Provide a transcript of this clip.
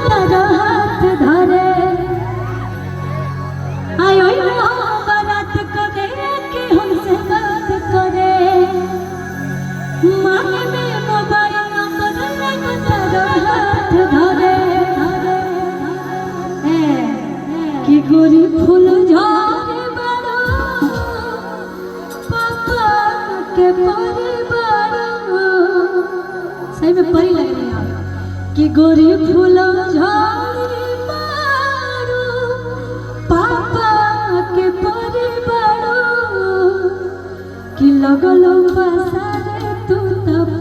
तारा हाथ धरे आयो बारात करे कि हमसे बात करे मांगे में मोबाइल नंबर लगा तारा हाथ धरे कि गोरी फूल झरे बड़ा पापा के परिवार सही में परी लग रही है कि गोरी फूल झरे बड़ा पापा के परिवार कि लगलो पसारे तू तप